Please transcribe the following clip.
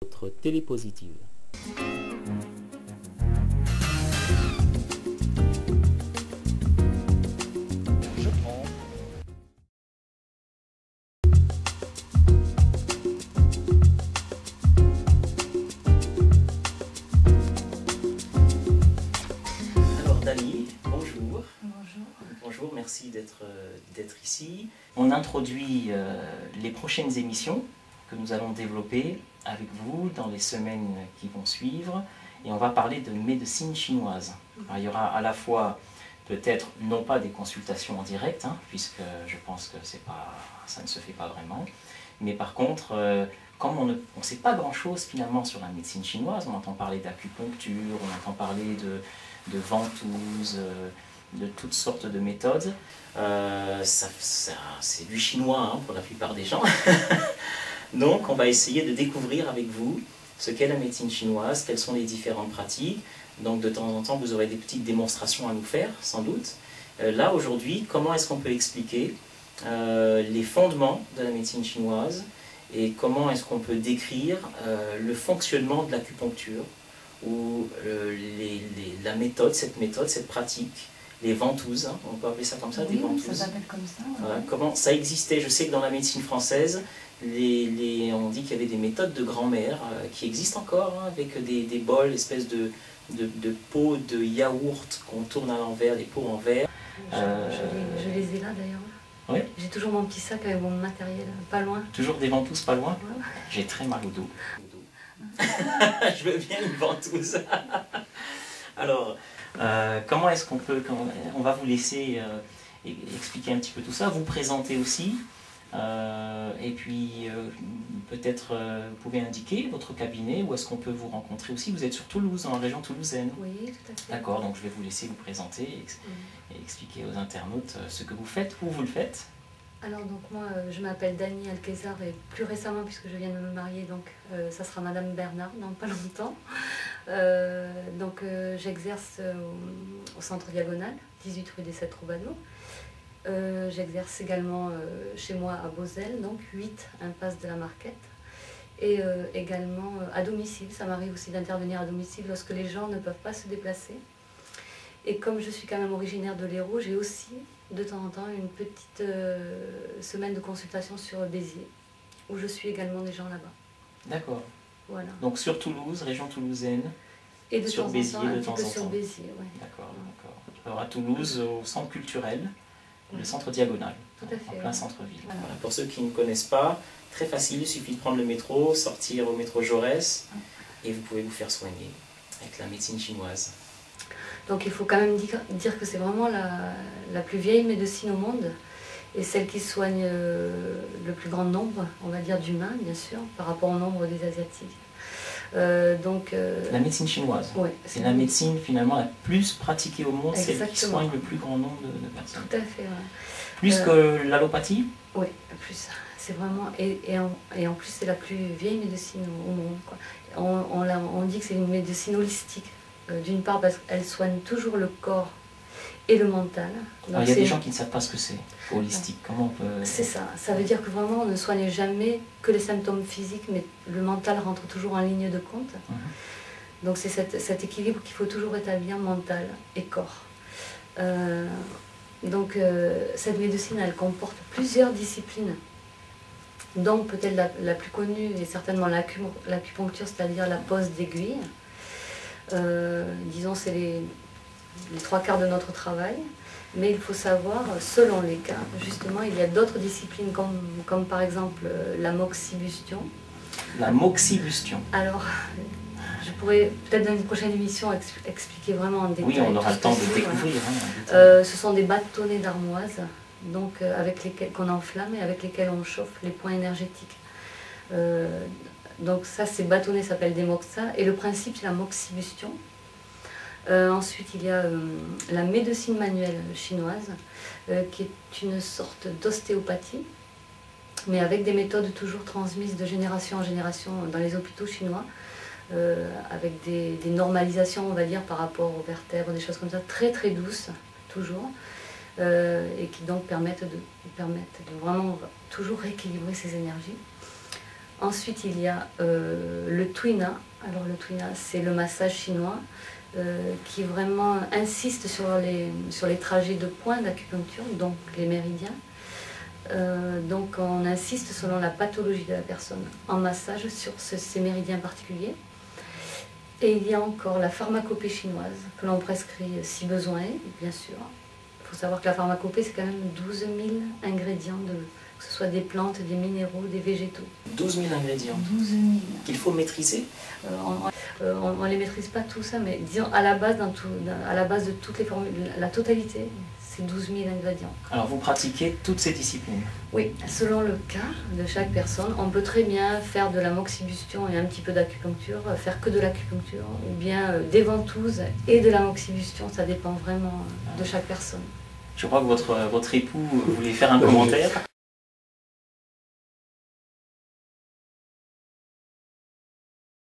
Votre télépositive. Je prends. Alors Dali, bonjour. Bonjour. Bonjour, merci d'être ici. On introduit les prochaines émissions que nous allons développer avec vous dans les semaines qui vont suivre, et on va parler de médecine chinoise. Alors, il y aura à la fois peut-être non pas des consultations en direct, puisque je pense que ça ne se fait pas vraiment, mais par contre, comme on ne sait pas grand-chose finalement sur la médecine chinoise, on entend parler d'acupuncture, on entend parler de ventouses, de toutes sortes de méthodes. C'est du chinois pour la plupart des gens. Donc on va essayer de découvrir avec vous ce qu'est la médecine chinoise, quelles sont les différentes pratiques. Donc de temps en temps vous aurez des petites démonstrations à nous faire, sans doute. Là aujourd'hui, comment est-ce qu'on peut expliquer les fondements de la médecine chinoise et comment est-ce qu'on peut décrire le fonctionnement de l'acupuncture ou la méthode, cette pratique, les ventouses, on peut appeler ça comme ça, Oui, des ventouses. ça s'appelle comme ça. Voilà. Comment ça existait, je sais que dans la médecine française, on dit qu'il y avait des méthodes de grand-mère qui existent encore, avec des bols, espèces de pots de yaourt qu'on tourne à l'envers, des pots en verre. Je les ai là d'ailleurs. Oui. J'ai toujours mon petit sac avec mon matériel, pas loin. Toujours des ventouses pas loin. Ouais. J'ai très mal au dos. Je veux bien une ventouse. Alors, comment est-ce qu'on peut... On va vous laisser expliquer un petit peu tout ça, vous présenter aussi. Et puis, peut-être vous pouvez indiquer votre cabinet, où est-ce qu'on peut vous rencontrer aussi. Vous êtes sur Toulouse, dans la région toulousaine. Oui, tout à fait. D'accord, donc je vais vous laisser vous présenter et expliquer aux internautes ce que vous faites, où vous le faites. Alors donc moi je m'appelle Dani Alquezar et plus récemment puisque je viens de me marier donc ça sera Madame Bernard dans pas longtemps. J'exerce au centre Diagonale, 18 rue des 7 Troubadours. J'exerce également chez moi à Beauzelle, donc 8 impasse de la Marquette. Et également à domicile, ça m'arrive aussi d'intervenir à domicile lorsque les gens ne peuvent pas se déplacer. Et comme je suis quand même originaire de l'Hérault, j'ai aussi de temps en temps une petite semaine de consultation sur Béziers, où je suis également des gens là-bas. D'accord. Voilà. Donc sur Toulouse, région toulousaine, et de sur temps Béziers en temps, un de petit temps peu en sur temps. Béziers, ouais. D'accord, d'accord. Alors à Toulouse, au centre culturel, le centre Diagonal, Tout à fait, en plein ouais. centre-ville. Voilà. Voilà. Pour ceux qui ne connaissent pas, très facile, il suffit de prendre le métro, sortir au métro Jaurès, et vous pouvez vous faire soigner avec la médecine chinoise. Donc il faut quand même dire que c'est vraiment la plus vieille médecine au monde et celle qui soigne le plus grand nombre, on va dire, d'humains, bien sûr, par rapport au nombre des Asiatiques. La médecine chinoise, ouais, c'est la médecine finalement la plus pratiquée au monde, celle qui Exactement. soigne le plus grand nombre de personnes. Tout à fait, ouais. Plus que l'allopathie? Oui, plus. C'est vraiment... Et en plus, c'est la plus vieille médecine au monde, quoi. On dit que c'est une médecine holistique. D'une part parce qu'elle soigne toujours le corps et le mental. Alors, il y a des gens qui ne savent pas ce que c'est, holistique. Comment on peut... C'est ça. Ça veut dire que vraiment on ne soigne jamais que les symptômes physiques, mais le mental rentre toujours en ligne de compte. Donc c'est cet équilibre qu'il faut toujours établir, mental et corps. Cette médecine, elle comporte plusieurs disciplines. Donc peut-être la plus connue est certainement l'acupuncture, c'est-à-dire la pose d'aiguille. Disons c'est les 3/4 de notre travail, mais il faut savoir, selon les cas, justement, il y a d'autres disciplines comme par exemple la moxibustion. La moxibustion. Alors, je pourrais peut-être dans une prochaine émission expliquer vraiment en détail. Oui, on aura le temps de découvrir. Voilà. Ce sont des bâtonnets d'armoise, donc avec lesquels qu'on enflamme et avec lesquels on chauffe les points énergétiques. Donc ça, ces bâtonnets s'appellent des moxas, et le principe c'est la moxibustion. Ensuite, il y a la médecine manuelle chinoise, qui est une sorte d'ostéopathie, mais avec des méthodes toujours transmises de génération en génération dans les hôpitaux chinois, avec des normalisations, on va dire, par rapport aux vertèbres, des choses comme ça, très très douces, toujours, et qui donc permettent de vraiment toujours rééquilibrer ces énergies. Ensuite, il y a le Tuina. Alors le Tuina, c'est le massage chinois qui vraiment insiste sur les trajets de points d'acupuncture, donc les méridiens. Donc on insiste selon la pathologie de la personne en massage sur ces méridiens particuliers. Et il y a encore la pharmacopée chinoise que l'on prescrit si besoin, bien sûr. Il faut savoir que la pharmacopée, c'est quand même 12 000 ingrédients, que ce soit des plantes, des minéraux, des végétaux. 12 000 ingrédients 12 000. qu'il faut maîtriser. On ne les maîtrise pas tous, ça, mais disons à la base, à la base de toutes les formules, la totalité, c'est 12 000 ingrédients. Alors vous pratiquez toutes ces disciplines? Oui, selon le cas de chaque personne, on peut très bien faire de la moxibustion et un petit peu d'acupuncture, faire que de l'acupuncture, ou bien des ventouses et de la moxibustion, ça dépend vraiment de chaque personne. Je crois que votre époux voulait faire un commentaire.